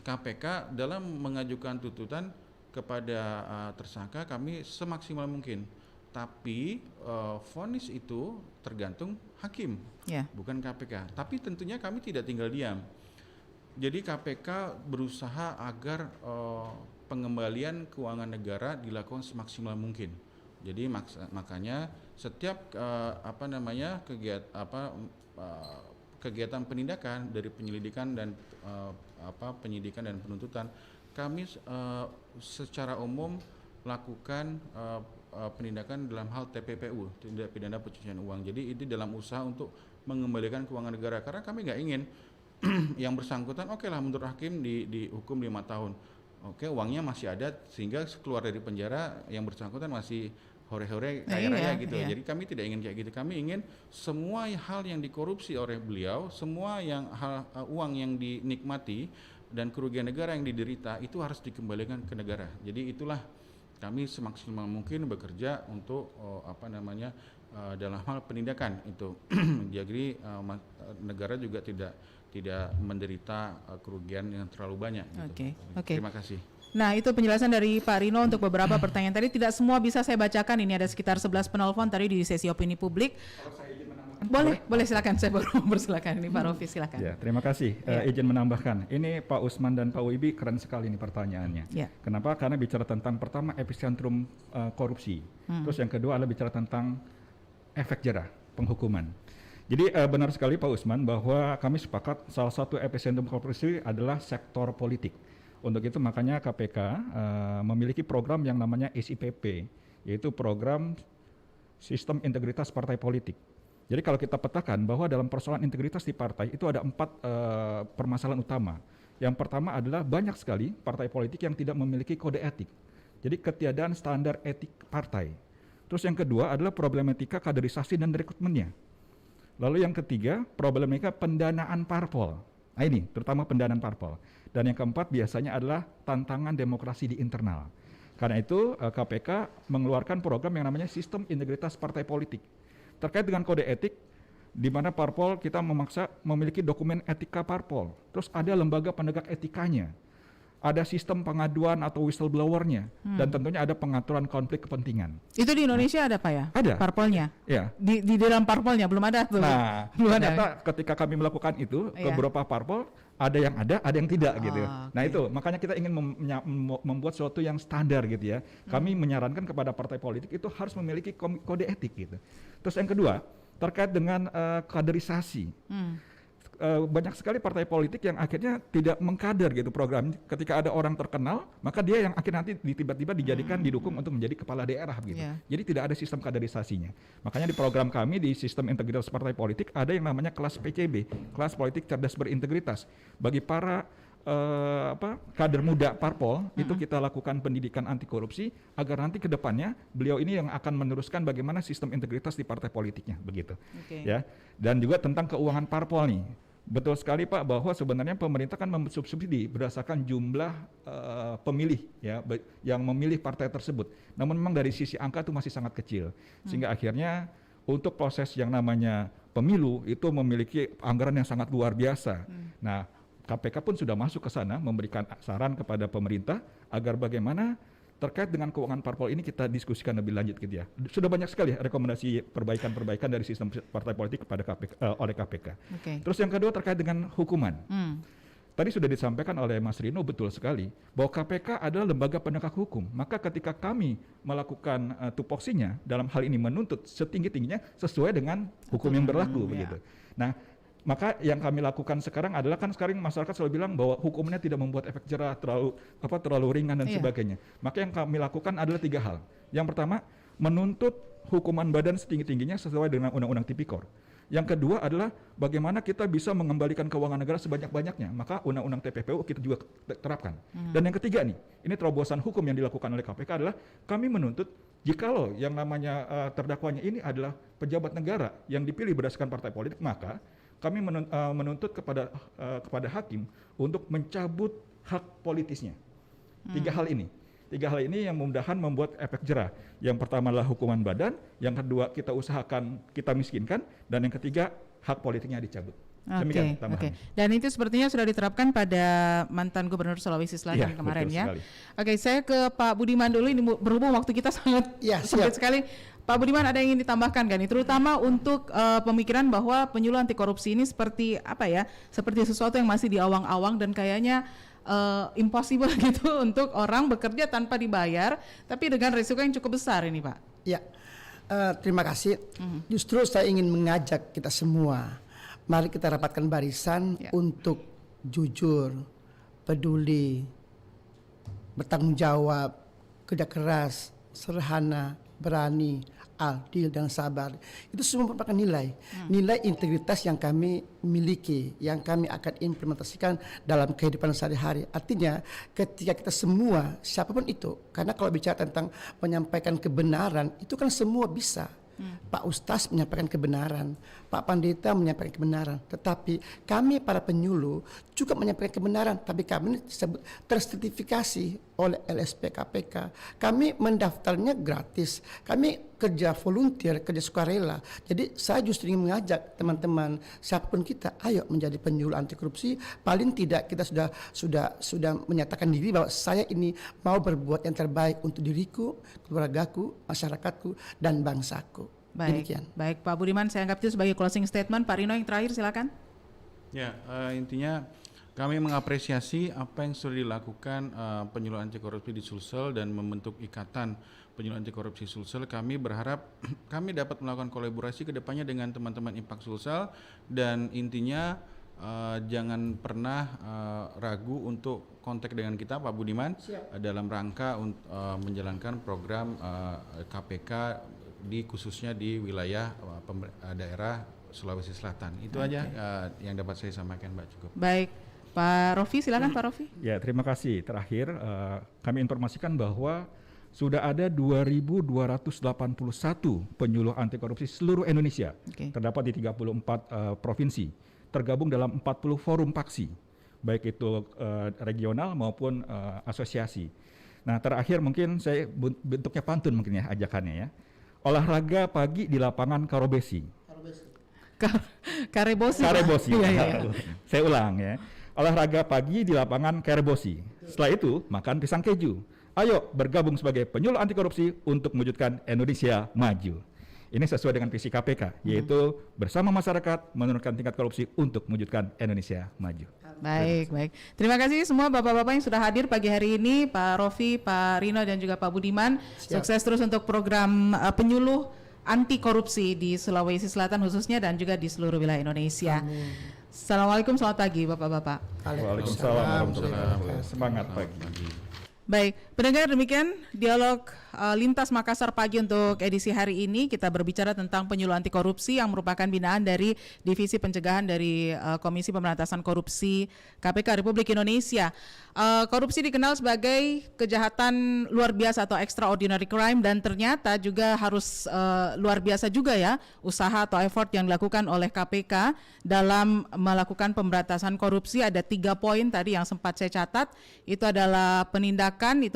KPK dalam mengajukan tuntutan kepada tersangka kami semaksimal mungkin, tapi vonis itu tergantung hakim, bukan KPK. Tapi tentunya kami tidak tinggal diam. Jadi KPK berusaha agar pengembalian keuangan negara dilakukan semaksimal mungkin. Jadi makanya setiap kegiatan penindakan dari penyelidikan dan penyidikan dan penuntutan, kami secara umum lakukan penindakan dalam hal TPPU, tindak pidana pencucian uang. Jadi itu dalam usaha untuk mengembalikan keuangan negara, karena kami nggak ingin yang bersangkutan menurut hakim dihukum 5 tahun. Uangnya masih ada sehingga keluar dari penjara yang bersangkutan masih hore-hore kaya raya gitu. Jadi kami tidak ingin kayak gitu. Kami ingin semua hal yang dikorupsi oleh beliau, semua uang yang dinikmati dan kerugian negara yang diderita itu harus dikembalikan ke negara. Jadi itulah kami semaksimal mungkin bekerja untuk dalam hal penindakan itu. Jadi negara juga tidak menderita kerugian yang terlalu banyak. Gitu. Terima kasih. Nah, itu penjelasan dari Pak Rino untuk beberapa pertanyaan tadi. Tidak semua bisa saya bacakan. Ini ada sekitar 11 penelpon tadi di sesi opini publik. Boleh silakan. Saya baru mempersilakan ini Pak Rofi, silakan. Ya, terima kasih. Izin menambahkan. Ini Pak Usman dan Pak Wibi keren sekali ini pertanyaannya. Kenapa? Karena bicara tentang pertama epicentrum korupsi. Terus yang kedua adalah bicara tentang efek jerah, penghukuman. Jadi benar sekali Pak Usman bahwa kami sepakat salah satu epicentrum korupsi adalah sektor politik. Untuk itu makanya KPK memiliki program yang namanya SIPP, yaitu program Sistem Integritas Partai Politik. Jadi kalau kita petakan bahwa dalam persoalan integritas di partai itu ada 4 permasalahan utama. Yang pertama adalah banyak sekali partai politik yang tidak memiliki kode etik. Jadi ketiadaan standar etik partai. Terus yang kedua adalah problematika kaderisasi dan rekrutmennya. Lalu yang ketiga, problematika pendanaan parpol. Nah ini, terutama pendanaan parpol. Dan yang keempat biasanya adalah tantangan demokrasi di internal. Karena itu KPK mengeluarkan program yang namanya Sistem Integritas Partai Politik. Terkait dengan kode etik, di mana parpol kita memaksa memiliki dokumen etika parpol. Terus ada lembaga penegak etikanya. ada sistem pengaduan atau whistleblower-nya, dan tentunya ada pengaturan konflik kepentingan. Itu di Indonesia ada Pak ya? Ada. Parpolnya? Ya. Di dalam parpolnya belum ada tuh. Nah, belum ternyata ketika kami melakukan itu ke beberapa parpol, ada yang tidak gitu. Nah itu, makanya kita ingin membuat sesuatu yang standar gitu ya. Kami menyarankan kepada partai politik itu harus memiliki kode etik gitu. Terus yang kedua, terkait dengan kaderisasi. Banyak sekali partai politik yang akhirnya tidak mengkader gitu program. Ketika ada orang terkenal, maka dia yang akhirnya nanti tiba-tiba dijadikan didukung untuk menjadi kepala daerah gitu. Jadi tidak ada sistem kaderisasinya. Makanya di program kami di sistem integritas partai politik ada yang namanya kelas PCB, kelas politik cerdas berintegritas. Bagi para kader muda parpol itu kita lakukan pendidikan anti korupsi agar nanti ke depannya beliau ini yang akan meneruskan bagaimana sistem integritas di partai politiknya begitu. Ya. Dan juga tentang keuangan parpol nih. Betul sekali Pak bahwa sebenarnya pemerintah kan mensubsidi berdasarkan jumlah pemilih ya yang memilih partai tersebut. Namun memang dari sisi angka itu masih sangat kecil. Sehingga akhirnya untuk proses yang namanya pemilu itu memiliki anggaran yang sangat luar biasa. Nah, KPK pun sudah masuk ke sana memberikan saran kepada pemerintah agar bagaimana terkait dengan keuangan parpol ini kita diskusikan lebih lanjut gitu ya. Sudah banyak sekali rekomendasi perbaikan-perbaikan dari sistem partai politik kepada oleh KPK. Terus yang kedua terkait dengan hukuman. Tadi sudah disampaikan oleh Mas Rino betul sekali bahwa KPK adalah lembaga penegak hukum. Maka ketika kami melakukan tupoksinya dalam hal ini menuntut setinggi-tingginya sesuai dengan hukum yang berlaku begitu. Nah, maka yang kami lakukan sekarang adalah kan sekarang masyarakat selalu bilang bahwa hukumnya tidak membuat efek jerah terlalu ringan dan sebagainya. Maka yang kami lakukan adalah 3 hal. Yang pertama, menuntut hukuman badan setinggi-tingginya sesuai dengan Undang-Undang Tipikor. Yang kedua adalah bagaimana kita bisa mengembalikan keuangan negara sebanyak-banyaknya. Maka Undang-Undang TPPU kita juga terapkan. Dan yang ketiga nih, ini terobosan hukum yang dilakukan oleh KPK adalah kami menuntut jikalau yang namanya terdakwanya ini adalah pejabat negara yang dipilih berdasarkan partai politik, maka kami menuntut kepada hakim untuk mencabut hak politisnya. 3 hal ini. 3 hal ini yang mudah-mudahan membuat efek jerah. Yang pertama adalah hukuman badan, yang kedua kita usahakan kita miskinkan, dan yang ketiga hak politiknya dicabut. Demikian tambahan. Dan itu sepertinya sudah diterapkan pada mantan Gubernur Sulawesi Selatan kemarin ya. Saya ke Pak Budiman dulu, ini berhubung waktu kita sangat sempit sekali. Pak Budiman, ada yang ingin ditambahkan kan? Terutama untuk pemikiran bahwa penyuluh anti korupsi ini seperti apa ya? Seperti sesuatu yang masih di awang-awang dan kayaknya impossible gitu untuk orang bekerja tanpa dibayar, tapi dengan risiko yang cukup besar ini Pak. Ya, terima kasih. Justru saya ingin mengajak kita semua, mari kita rapatkan barisan untuk jujur, peduli, bertanggung jawab, kerja keras, sederhana, berani, adil dan sabar. Itu semua merupakan nilai integritas yang kami miliki, yang kami akan implementasikan dalam kehidupan sehari-hari. Artinya ketika kita semua, siapapun itu, karena kalau bicara tentang menyampaikan kebenaran, itu kan semua bisa. Pak Ustaz menyampaikan kebenaran, Pak Pandita menyampaikan kebenaran, tetapi kami para penyuluh juga menyampaikan kebenaran, tapi kami disebut tersertifikasi oleh LSP KPK. Kami mendaftarnya gratis, kami kerja volunteer, kerja sukarela. Jadi saya justru ingin mengajak teman-teman, siapapun kita, ayo menjadi penyuluh anti korupsi. Paling tidak kita sudah menyatakan diri bahwa saya ini mau berbuat yang terbaik untuk diriku, keluargaku, masyarakatku, dan bangsaku. Baik Pak Budiman, saya anggap itu sebagai closing statement. Pak Rino yang terakhir silakan. Ya, intinya kami mengapresiasi apa yang sudah dilakukan penyuluh anti korupsi di Sulsel dan membentuk ikatan penyuluh anti korupsi Sulsel. Kami berharap kami dapat melakukan kolaborasi ke depannya dengan teman-teman Impact Sulsel, dan intinya jangan pernah ragu untuk kontak dengan kita Pak Budiman dalam rangka menjalankan program KPK khususnya di wilayah daerah Sulawesi Selatan. Itu aja yang dapat saya sampaikan Mbak, cukup. Baik, Pak Rofi, silakan Pak Rofi. Ya, terima kasih. Terakhir kami informasikan bahwa sudah ada 2.281 penyuluh anti korupsi seluruh Indonesia. Terdapat di 34 provinsi, tergabung dalam 40 forum paksi, baik itu regional maupun asosiasi. Nah, terakhir mungkin saya bentuknya pantun mungkin ya ajakannya ya. Olahraga pagi di lapangan Karebosi. Karebosi. Saya ulang ya. olahraga pagi di lapangan Kerbosi. Setelah itu, makan pisang keju. Ayo bergabung sebagai penyuluh anti korupsi untuk mewujudkan Indonesia maju. Ini sesuai dengan visi KPK, yaitu bersama masyarakat menurunkan tingkat korupsi untuk mewujudkan Indonesia maju. Baik. Terima kasih semua bapak-bapak yang sudah hadir pagi hari ini, Pak Rofi, Pak Rino, dan juga Pak Budiman. Sukses terus untuk program penyuluh anti korupsi di Sulawesi Selatan khususnya dan juga di seluruh wilayah Indonesia. Amin. Assalamualaikum, selamat pagi bapak-bapak. Waalaikumsalam warahmatullahi wabarakatuh. Semangat pagi. Baik, pendengar, demikian dialog Lintas Makassar pagi untuk edisi hari ini. Kita berbicara tentang penyuluh anti korupsi yang merupakan binaan dari Divisi Pencegahan dari Komisi Pemberantasan Korupsi KPK Republik Indonesia. Korupsi dikenal sebagai kejahatan luar biasa atau extraordinary crime, dan ternyata juga harus luar biasa juga ya usaha atau effort yang dilakukan oleh KPK dalam melakukan pemberantasan korupsi. Ada 3 poin tadi yang sempat saya catat. Itu adalah penindakan, itu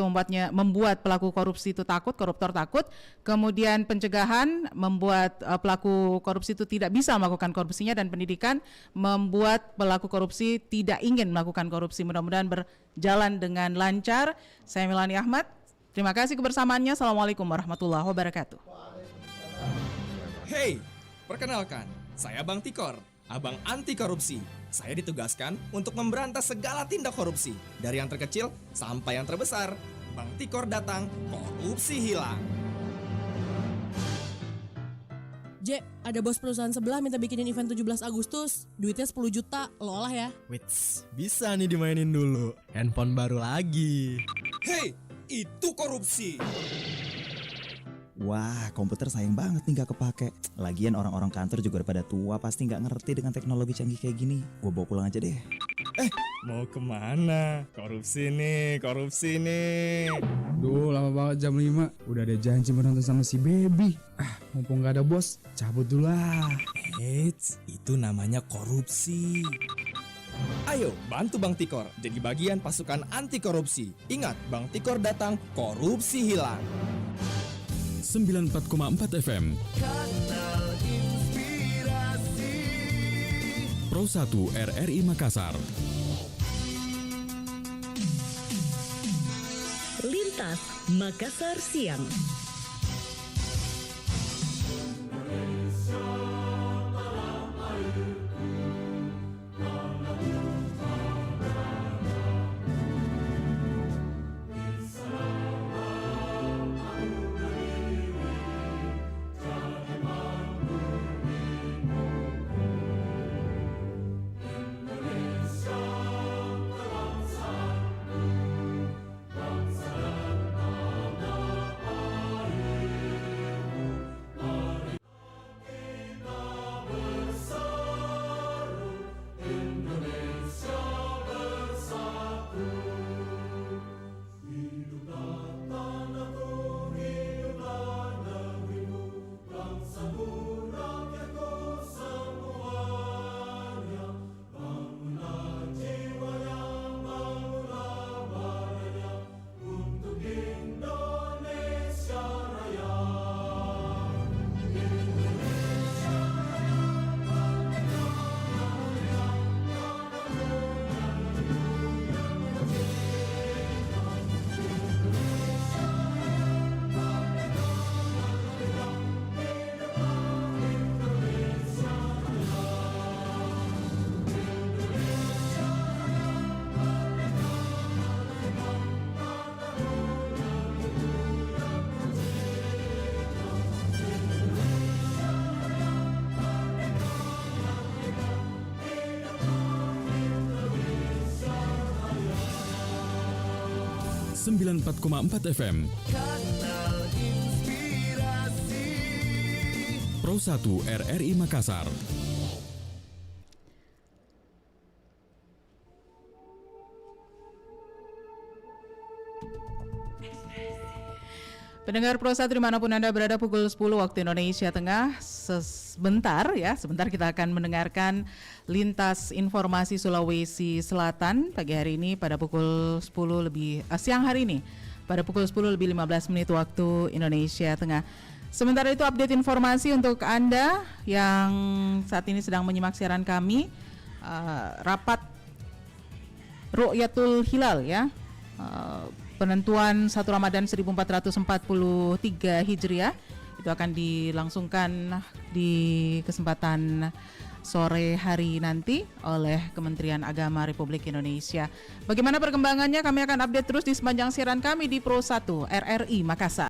membuat pelaku korupsi itu takut, koruptor takut. Kemudian pencegahan, membuat pelaku korupsi itu tidak bisa melakukan korupsinya, dan pendidikan membuat pelaku korupsi tidak ingin melakukan korupsi. Mudah-mudahan berjalan dengan lancar. Saya Melani Ahmad. Terima kasih kebersamaannya. Assalamualaikum warahmatullahi wabarakatuh. Hey, perkenalkan, saya Bang Tikor, abang anti korupsi. Saya ditugaskan untuk memberantas segala tindak korupsi, dari yang terkecil sampai yang terbesar. Bang Tikor datang, korupsi hilang. J, ada bos perusahaan sebelah minta bikinin event 17 Agustus. Duitnya 10 juta, lo olah ya. Wits, bisa nih dimainin dulu. Handphone baru lagi. Hei, itu korupsi. Wah, komputer sayang banget nih gak kepake. Lagian orang-orang kantor juga pada tua, pasti gak ngerti dengan teknologi canggih kayak gini. Gue bawa pulang aja deh. Mau kemana? Korupsi nih. Duh, lama banget jam 5. Udah ada janji berantem sama si Baby. Mumpung gak ada bos, cabut dulu lah. Eits, itu namanya korupsi. Ayo, bantu Bang Tikor jadi bagian pasukan anti korupsi. Ingat, Bang Tikor datang, korupsi hilang. 94,4 FM Pro 1 RRI Makassar. Lintas Makassar Siang. Sembilan 94,4 FM Pro 1 RRI Makassar. Pendengar Pro 1 dimanapun Anda berada, pukul 10 waktu Indonesia Tengah. Sebentar kita akan mendengarkan lintas informasi Sulawesi Selatan pagi hari ini pada pukul 10 siang hari ini pada pukul 10 lebih 15 menit waktu Indonesia Tengah. Sementara itu update informasi untuk Anda yang saat ini sedang menyimak siaran kami. Rapat Ru'yatul Hilal ya. Penentuan 1 Ramadan 1443 Hijriah itu akan dilangsungkan di kesempatan sore hari nanti oleh Kementerian Agama Republik Indonesia. Bagaimana perkembangannya kami akan update terus di sepanjang siaran kami di Pro 1 RRI Makassar.